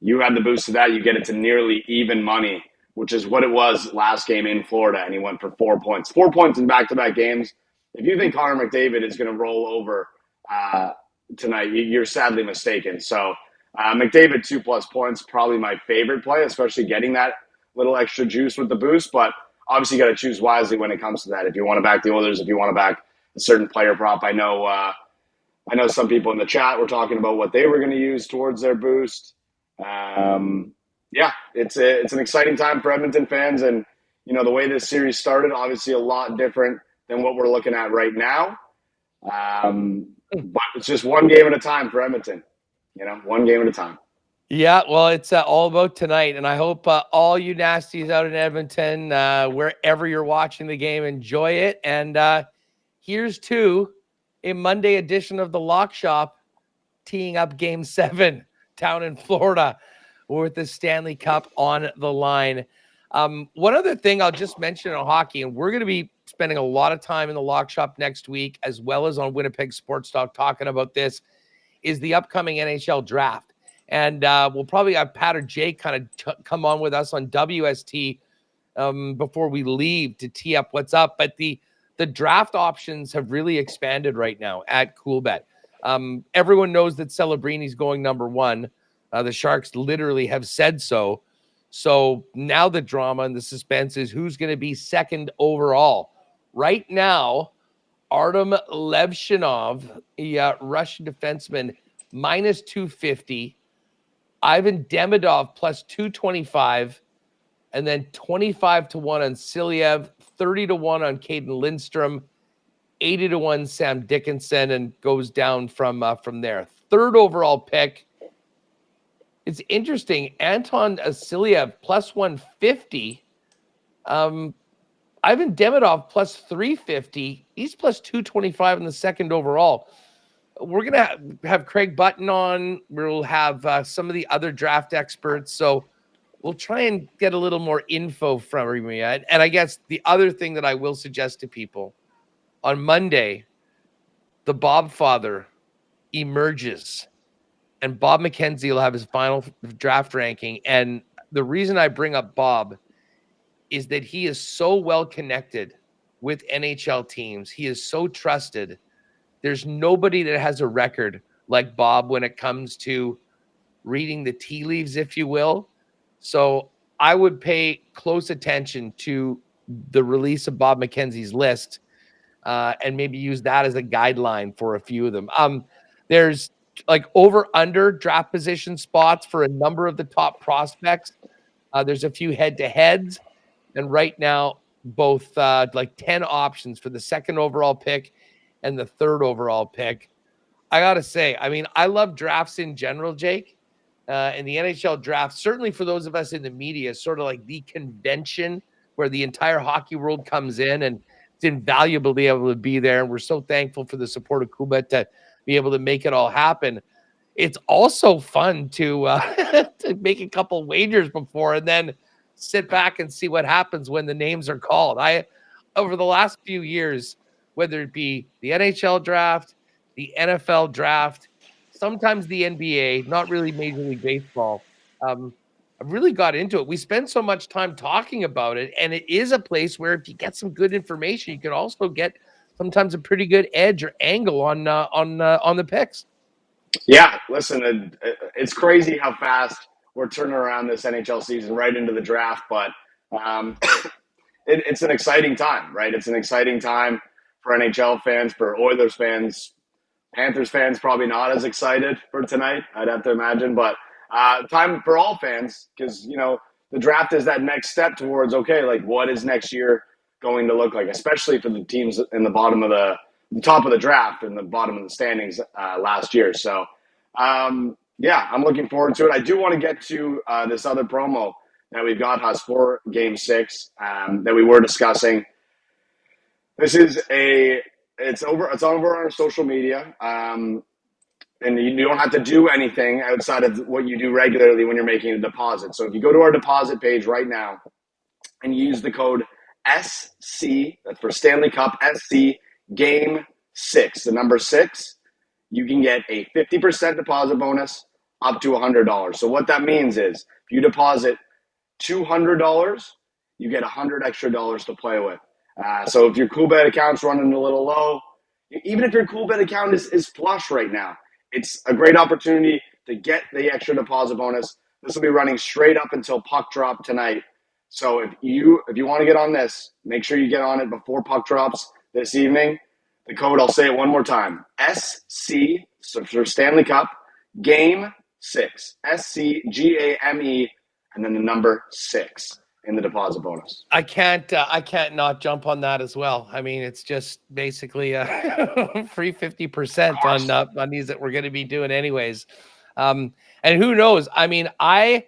You add the boost to that, you get it to nearly even money, which is what it was last game in Florida, and he went for 4 points. 4 points in back-to-back games. If you think Connor McDavid is going to roll over tonight, you're sadly mistaken. So McDavid, 2+ points, probably my favorite play, especially getting that little extra juice with the boost. But obviously you got to choose wisely when it comes to that. If you want to back the Oilers, if you want to back a certain player prop. I know I know some people in the chat were talking about what they were going to use towards their boost. Yeah, it's an exciting time for Edmonton fans. And, the way this series started, obviously a lot different than what we're looking at right now. But it's just one game at a time for Edmonton, one game at a time. Yeah, well, it's all about tonight, and I hope all you nasties out in Edmonton, wherever you're watching the game, enjoy it. And here's to a Monday edition of the Lock Shop, teeing up Game 7 down in Florida with the Stanley Cup on the line. One other thing I'll just mention on hockey, and we're going to be spending a lot of time in the Lock Shop next week, as well as on Winnipeg Sports Talk talking about this, is the upcoming NHL draft. And we'll probably have Pat or Jake kind of come on with us on WST before we leave to tee up what's up. But the draft options have really expanded right now at Coolbet. Everyone knows that Celebrini's going number 1. The Sharks literally have said so. So now the drama and the suspense is who's going to be second overall. Right now, Artem Levshinov, the Russian defenseman, minus 250. Ivan Demidov plus 225, and then 25-1 on Silyev, 30-1 on Caden Lindstrom, 80-1 Sam Dickinson, and goes down from there. Third overall pick. It's interesting. Anton Silyev plus 150. Ivan Demidov plus 350. He's plus 225 in the second overall. We're going to have Craig Button on. We'll have some of the other draft experts. So we'll try and get a little more info from me. And I guess the other thing that I will suggest to people, on Monday, the Bob father emerges. And Bob McKenzie will have his final draft ranking. And the reason I bring up Bob is that he is so well connected with NHL teams. He is so trusted. There's nobody that has a record like Bob when it comes to reading the tea leaves, if you will. So I would pay close attention to the release of Bob McKenzie's list and maybe use that as a guideline for a few of them. There's like over-under draft position spots for a number of the top prospects. There's a few head-to-heads. And right now, both like 10 options for the second overall pick and the third overall pick. I got to say, I mean, I love drafts in general, Jake. And the NHL draft, certainly for those of us in the media, is sort of like the convention where the entire hockey world comes in, and it's invaluable to be able to be there. And we're so thankful for the support of Coolbet to be able to make it all happen. It's also fun to to make a couple wagers before and then sit back and see what happens when the names are called. Over the last few years, whether it be the NHL draft, the NFL draft, sometimes the NBA, not really Major League Baseball, I've really got into it. We spend so much time talking about it, and it is a place where if you get some good information, you can also get sometimes a pretty good edge or angle on the picks. Yeah, listen, it's crazy how fast we're turning around this NHL season right into the draft, but it's an exciting time, right? It's an exciting time for NHL fans, for Oilers fans. Panthers fans probably not as excited for tonight, I'd have to imagine, but time for all fans, because the draft is that next step towards, okay, like what is next year going to look like, especially for the teams in the top of the draft and the bottom of the standings last year. So yeah, I'm looking forward to it. I do want to get to this other promo that we've got, Huss, for Game 6 that we were discussing. This is it's over on our social media. And you don't have to do anything outside of what you do regularly when you're making a deposit. So if you go to our deposit page right now and you use the code SC, that's for Stanley Cup, SC Game 6, the number 6, you can get a 50% deposit bonus up to $100. So what that means is if you deposit $200, you get $100 extra to play with. So if your Coolbet account's running a little low, even if your Coolbet account is flush right now, it's a great opportunity to get the extra deposit bonus. This will be running straight up until puck drop tonight. So if you want to get on this, make sure you get on it before puck drops this evening. The code, I'll say it one more time. SC, so for Stanley Cup, Game 6. SCGAME, and then the number 6 in the deposit bonus. I can't not jump on that as well. I mean, it's just basically a free 50% on these that we're going to be doing anyways. And who knows? I mean, I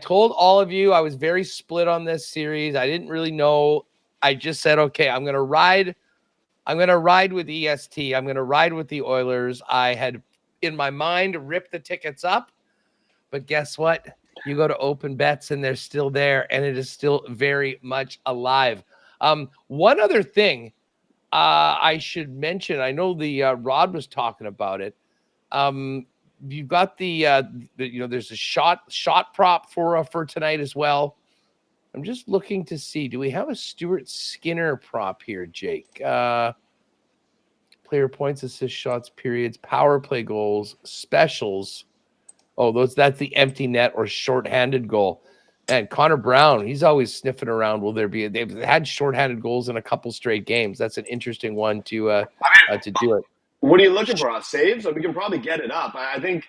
told all of you I was very split on this series. I didn't really know. I just said, okay, I'm going to ride with EST. I'm going to ride with the Oilers. I had in my mind ripped the tickets up, but guess what? You go to open bets and they're still there, and it is still very much alive. One other thing I should mention, I know the Rod was talking about it. You've got there's a shot prop for tonight as well. I'm just looking to see, do we have a Stuart Skinner prop here, Jake? Player points, assists, shots, periods, power play goals, specials. Oh, that's the empty net or shorthanded goal. And Connor Brown, he's always sniffing around. They've had shorthanded goals in a couple straight games. That's an interesting one to do it. What are you looking for? Saves? We can probably get it up. I think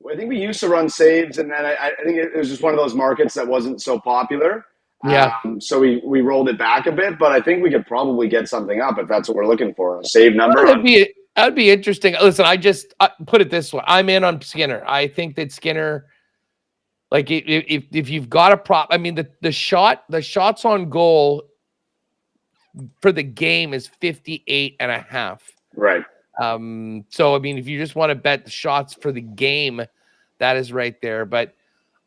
we used to run saves, and then I think it was just one of those markets that wasn't so popular. Yeah. So we rolled it back a bit, but I think we could probably get something up if that's what we're looking for. A save number. That'd be interesting. Listen, I put it this way. I'm in on Skinner. I think that Skinner, like if you've got a prop, I mean the shots on goal for the game is 58.5. Right. So I mean, if you just want to bet the shots for the game, that is right there. But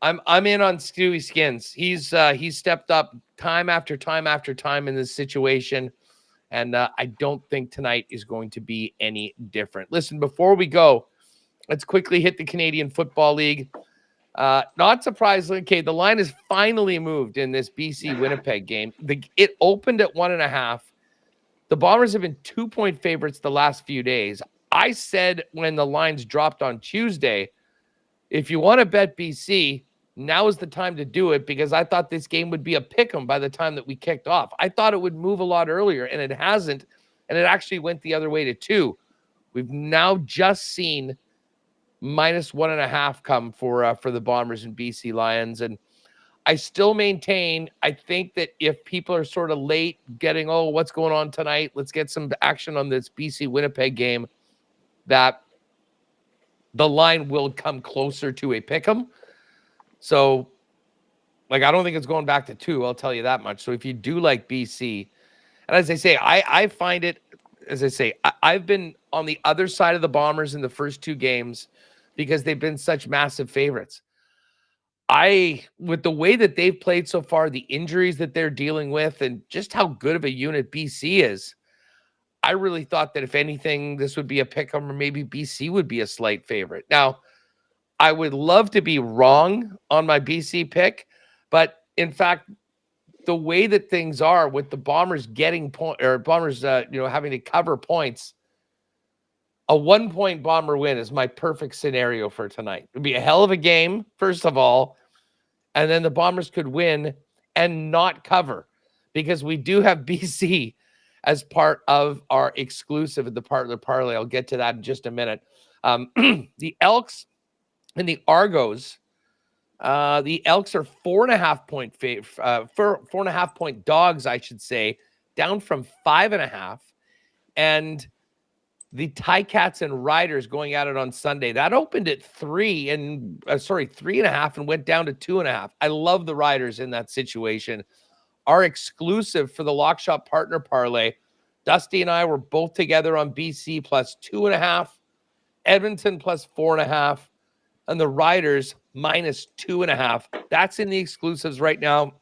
I'm in on Stewie Skins. He's stepped up time after time after time in this situation. And I don't think tonight is going to be any different. Listen, before we go, let's quickly hit the Canadian Football League. Not surprisingly, okay, the line is finally moved in this BC-Winnipeg game. It opened at 1.5. The Bombers have been 2-point favorites the last few days. I said when the lines dropped on Tuesday, if you want to bet BC, now is the time to do it, because I thought this game would be a pick'em by the time that we kicked off. I thought it would move a lot earlier, and it hasn't, and it actually went the other way to 2. We've now just seen -1.5 come for the Bombers and BC Lions, and I still maintain, I think that if people are sort of late getting, what's going on tonight? Let's get some action on this BC-Winnipeg game, that the line will come closer to a pick'em. So, I don't think it's going back to 2. I'll tell you that much. So if you do like BC, and as I say, I find it, as I say, I've been on the other side of the Bombers in the first 2 games because they've been such massive favorites. With the way that they've played so far, the injuries that they're dealing with, and just how good of a unit BC is, I really thought that if anything, this would be a pick'em, or maybe BC would be a slight favorite. Now, I would love to be wrong on my BC pick, but in fact, the way that things are with the Bombers having to cover points, a 1-point Bomber win is my perfect scenario for tonight. It'd be a hell of a game, first of all, and then the Bombers could win and not cover, because we do have BC as part of our exclusive at the Partler Parlay. I'll get to that in just a minute. The Elks and the Argos, the Elks are 4.5 point 4.5 point dogs, I should say, down from 5.5. And the Ticats and Riders going at it on Sunday. That opened at 3.5 and went down to 2.5. I love the Riders in that situation. Our exclusive for the Lock Shop Partner Parlay, Dusty and I were both together on BC plus 2.5, Edmonton plus 4.5, and the Riders minus 2.5. That's in the exclusives right now.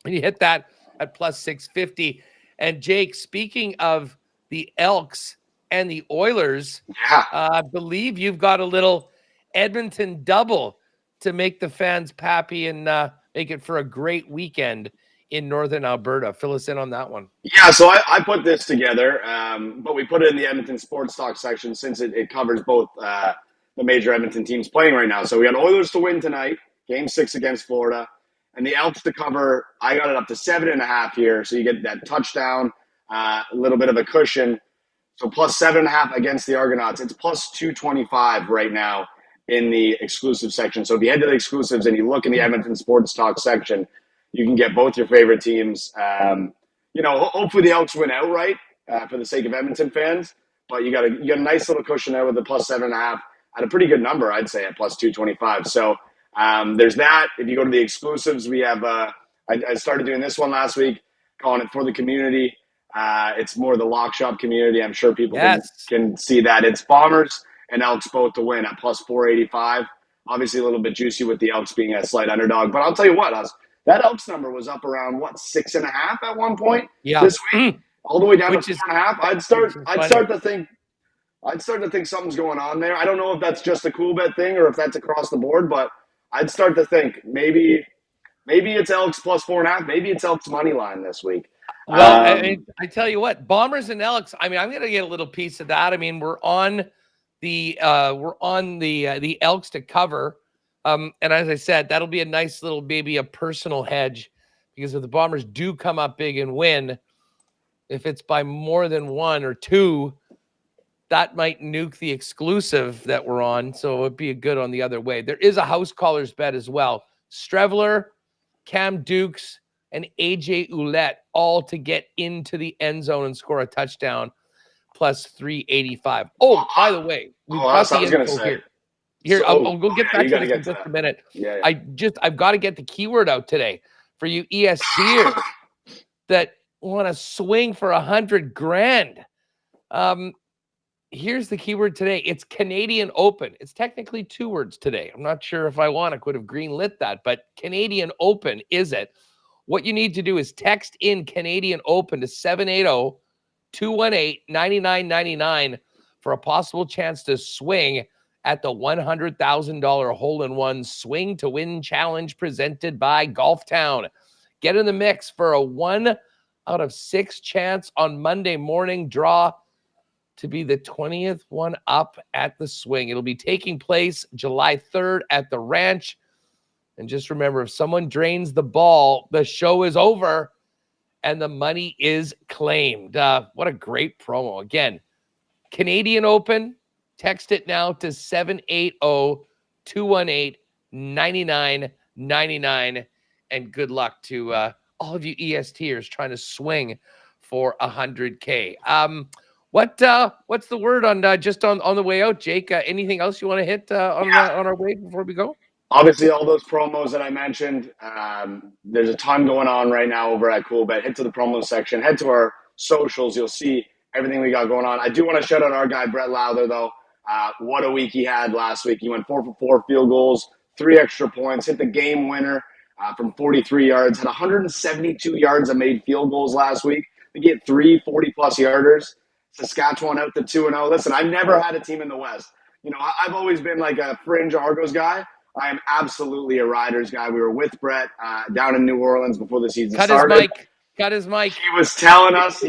And you hit that at plus 650. And Jake, speaking of the Elks and the Oilers, I believe you've got a little Edmonton double to make the fans happy and make it for a great weekend in Northern Alberta. Fill us in on that one. Yeah, so I put this together, but we put it in the Edmonton Sports Talk section since it covers both the major Edmonton teams playing right now. So we got Oilers to win tonight, Game 6 against Florida, and the Elks to cover. I got it up to 7.5 here, so you get that touchdown, a little bit of a cushion. So plus 7.5 against the Argonauts. It's plus 225 right now in the exclusive section. So if you head to the exclusives and you look in the Edmonton Sports Talk section, you can get both your favorite teams. Hopefully the Elks win outright for the sake of Edmonton fans. But you got a nice little cushion there with the plus 7.5 at a pretty good number, I'd say, at plus 225. So there's that. If you go to the exclusives, we have I started doing this one last week, calling it For the Community. It's more the lock shop community. I'm sure people can see that. It's Bombers and Elks both to win at plus 485. Obviously a little bit juicy with the Elks being a slight underdog. But I'll tell you what, that Elks number was up around, 6.5 at one point this week? All the way down to 4.5. I'd start to think something's going on there. I don't know if that's just a Coolbet thing or if that's across the board, but I'd start to think maybe it's Elks plus 4.5. Maybe it's Elks money line this week. Well, I tell you what, Bombers and Elks. I mean, I'm going to get a little piece of that. I mean, we're on the Elks to cover, and as I said, that'll be a nice little maybe a personal hedge, because if the Bombers do come up big and win, if it's by more than 1 or 2, that might nuke the exclusive that we're on. So it'd be a good on the other way. There is a house callers bet as well. Strevler, Cam Dukes, and AJ Ouellette all to get into the end zone and score a touchdown, plus 385. Oh, by the way, we've got the info here. Here, I'll go get back to this in just a minute. Yeah. I've got to get the keyword out today for you ESTers that want to swing for $100,000. Here's the keyword today. It's Canadian Open. It's technically 2 words today. I'm not sure if I could have greenlit that, but Canadian Open is it. What you need to do is text in Canadian Open to 780-218-9999 for a possible chance to swing at the $100,000 hole-in-one Swing to Win Challenge presented by Golf Town. Get in the mix for a 1 out of 6 chance on Monday morning draw to be the 20th one up at the Swing. It'll be taking place July 3rd at the Ranch. And just remember, if someone drains the ball, the show is over and the money is claimed. What a great promo. Again, Canadian Open, text it now to 780-218-9999. And good luck to all of you ESTers trying to swing for $100K. What's the word on just on the way out, Jake? Anything else you want to hit on our way before we go? Obviously, all those promos that I mentioned, there's a ton going on right now over at Coolbet. Head to the promo section. Head to our socials. You'll see everything we got going on. I do want to shout out our guy, Brett Lowther, though. What a week he had last week. He went 4 for 4 field goals, 3 extra points, hit the game winner from 43 yards, had 172 yards of made field goals last week. They get 3 40-plus yarders. Saskatchewan out to 2-0. Listen, I've never had a team in the West. I've always been like a fringe Argos guy. I am absolutely a Riders guy. We were with Brett down in New Orleans before the season started. Cut his mic. He was telling us,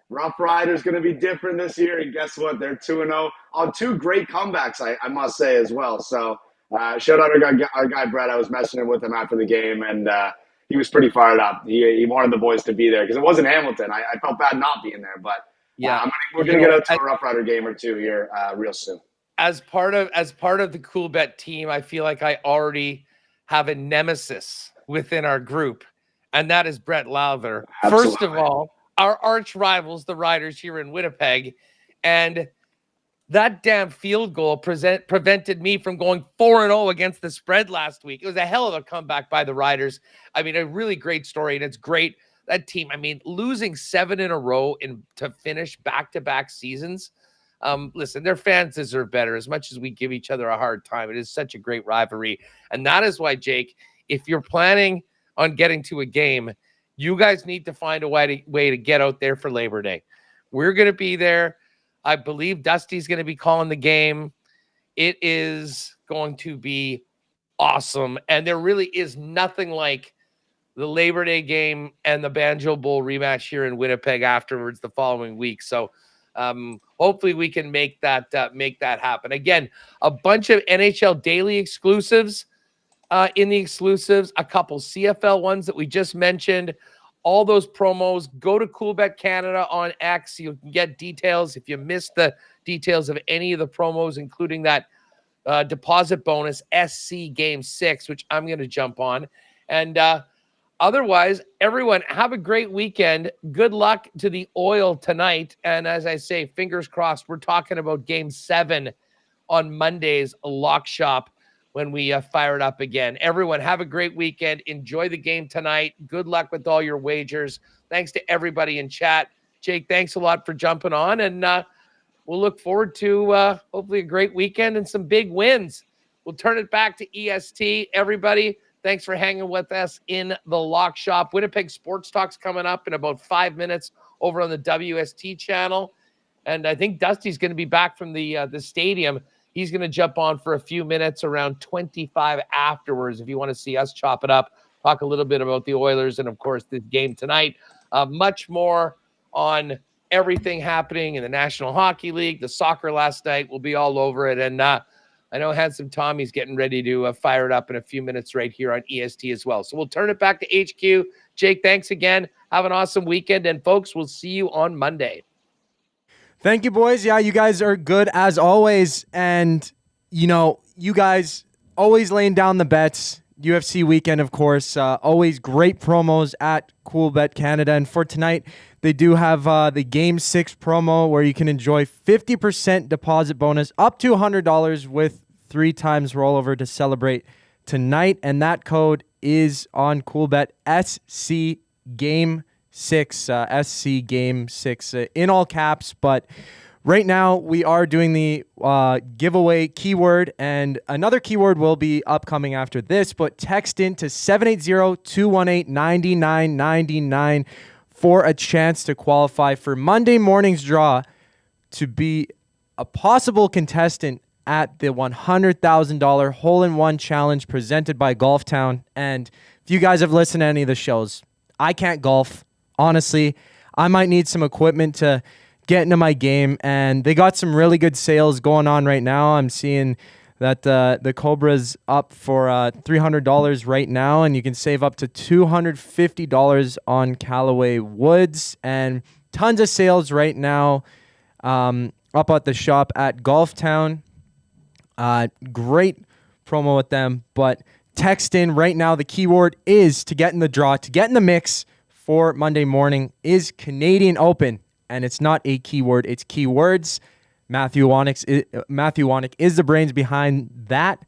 Rough Riders going to be different this year. And guess what? They're 2-0 on 2 great comebacks, I must say, as well. So shout out our guy, Brett. I was messing with him after the game, and he was pretty fired up. He wanted the boys to be there because it wasn't Hamilton. I felt bad not being there, but we're going to get out to a Rough Rider game or 2 here real soon. As part of the Coolbet team, I feel like I already have a nemesis within our group, and that is Brett Lowther. Absolutely. First of all, our arch rivals, the Riders here in Winnipeg, and that damn field goal prevented me from going 4-0 against the spread last week. It was a hell of a comeback by the Riders. I mean, a really great story, and it's great. That team, I mean, losing 7 in a row to finish back-to-back seasons. Listen, their fans deserve better. As much as we give each other a hard time, it is such a great rivalry. And that is why, Jake, if you're planning on getting to a game, you guys need to find a way to get out there for Labor Day. We're going to be there. I believe Dusty's going to be calling the game. It is going to be awesome. And there really is nothing like the Labor Day game and the Banjo Bowl rematch here in Winnipeg afterwards the following week. So hopefully we can make that happen. Again, a bunch of NHL daily exclusives in the exclusives, a couple CFL ones that we just mentioned, all those promos. Go to Coolbet Canada on X. You can get details. If you missed the details of any of the promos, including that deposit bonus SC Game 6, which I'm going to jump on. And otherwise, everyone, have a great weekend. Good luck to the Oil tonight. And as I say, fingers crossed, we're talking about Game 7 on Monday's Lock Shop when we fire it up again. Everyone, have a great weekend. Enjoy the game tonight. Good luck with all your wagers. Thanks to everybody in chat. Jake, thanks a lot for jumping on. And we'll look forward to hopefully a great weekend and some big wins. We'll turn it back to EST. Everybody, thanks for hanging with us in the Lock Shop. Winnipeg Sports Talk's coming up in about 5 minutes over on the WST channel. And I think Dusty's going to be back from the stadium. He's going to jump on for a few minutes around 25 afterwards. If you want to see us chop it up, talk a little bit about the Oilers and, of course, this game tonight. Much more on everything happening in the National Hockey League, the soccer last night. We'll be all over it. And I know Handsome Tommy's getting ready to fire it up in a few minutes right here on EST as well. So we'll turn it back to HQ. Jake, thanks again. Have an awesome weekend. And, folks, we'll see you on Monday. Thank you, boys. Yeah, you guys are good as always. And, you guys always laying down the bets. UFC weekend, of course. Always great promos at Coolbet Canada. And for tonight, they do have the Game 6 promo where you can enjoy 50% deposit bonus up to $100 with 3 times rollover to celebrate tonight. And that code is on Coolbet, SC Game 6, SC Game 6 in all caps. But right now we are doing the giveaway keyword, and another keyword will be upcoming after this. But text in to 780-218-9999 for a chance to qualify for Monday morning's draw to be a possible contestant at the $100,000 hole-in-one challenge presented by Golf Town. And if you guys have listened to any of the shows, I can't golf. Honestly, I might need some equipment to get into my game, and they got some really good sales going on right now. I'm seeing that the Cobra's up for $300 right now, and you can save up to $250 on Callaway woods, and tons of sales right now up at the shop at Golf Town. Great promo with them, but text in right now. The keyword is to get in the draw, to get in the mix for Monday morning is Canadian Open, and it's not a keyword, it's keywords. Matthew Wanick is the brains behind that,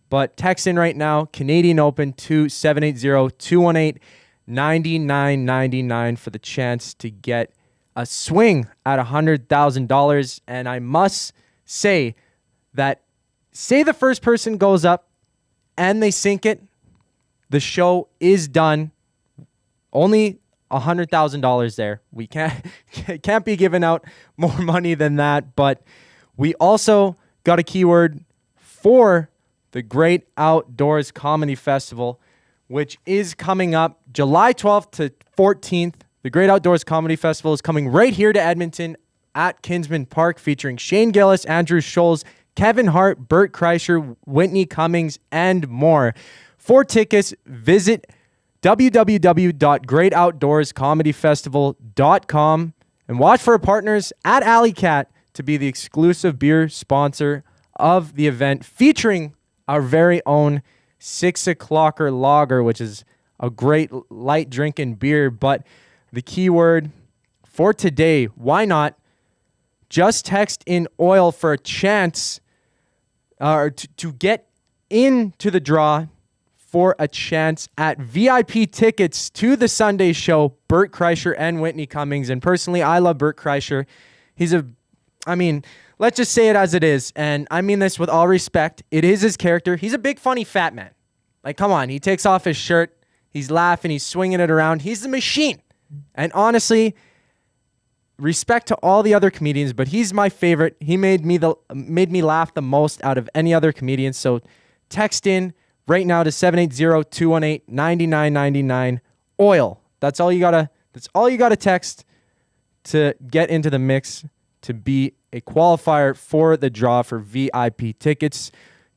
but text in right now, Canadian Open to 780-218-9999 for the chance to get a swing at $100,000. And I must say that, say the first person goes up and they sink it, the show is done. Only $100,000 there. We can't be giving out more money than that, but we also got a keyword for the Great Outdoors Comedy Festival, which is coming up July 12th to 14th. The Great Outdoors Comedy Festival is coming right here to Edmonton at Kinsman Park, featuring Shane Gillis, Andrew Scholes, Kevin Hart, Bert Kreischer, Whitney Cummings, and more. For tickets, visit www.greatoutdoorscomedyfestival.com and watch for our partners at Alley Cat to be the exclusive beer sponsor of the event, featuring our very own 6 O'Clocker Lager, which is a great light drinking beer. But the keyword for today, why not just text in oil for a chance to get into the draw for a chance at VIP tickets to the Sunday show, Bert Kreischer and Whitney Cummings. And personally, I love Bert Kreischer. Let's just say it as it is. And I mean this with all respect. It is his character. He's a big, funny, fat man. Like, come on. He takes off his shirt. He's laughing. He's swinging it around. He's the machine. And honestly, respect to all the other comedians, but he's my favorite. He made me laugh the most out of any other comedian. So text in right now to 780-218-9999 oil. That's all you gotta text to get into the mix to be a qualifier for the draw for VIP tickets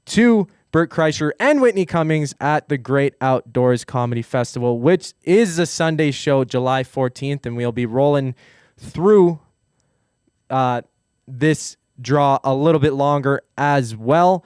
to Bert Kreischer, and Whitney Cummings at the Great Outdoors Comedy Festival, which is a Sunday show, July 14th, and we'll be rolling through this draw a little bit longer as well.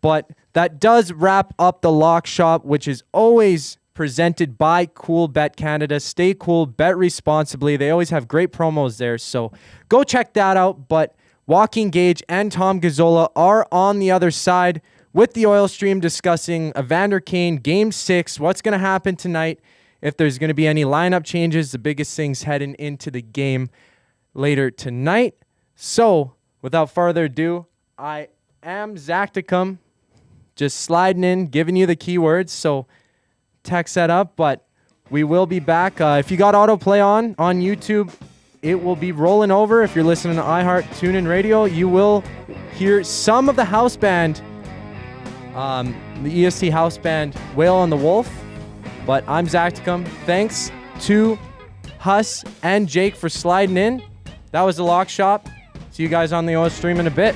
But that does wrap up the Lock Shop, which is always presented by Coolbet Canada. Stay cool, bet responsibly. They always have great promos there, so go check that out. But Joaquin Gage and Tom Gazzola are on the other side with the oil stream discussing Evander Kane Game 6, what's going to happen tonight, if there's going to be any lineup changes, the biggest things heading into the game later tonight. So, without further ado, I am Zacticum, just sliding in, giving you the keywords, so text that up, but we will be back. If you got autoplay on YouTube, it will be rolling over. If you're listening to iHeart, TuneIn Radio, you will hear some of the house band, the EST house band, Whale and the Wolf. But I'm Zacticum. Thanks to Huss and Jake for sliding in. That was the Lock Shop. See you guys on the oil stream in a bit.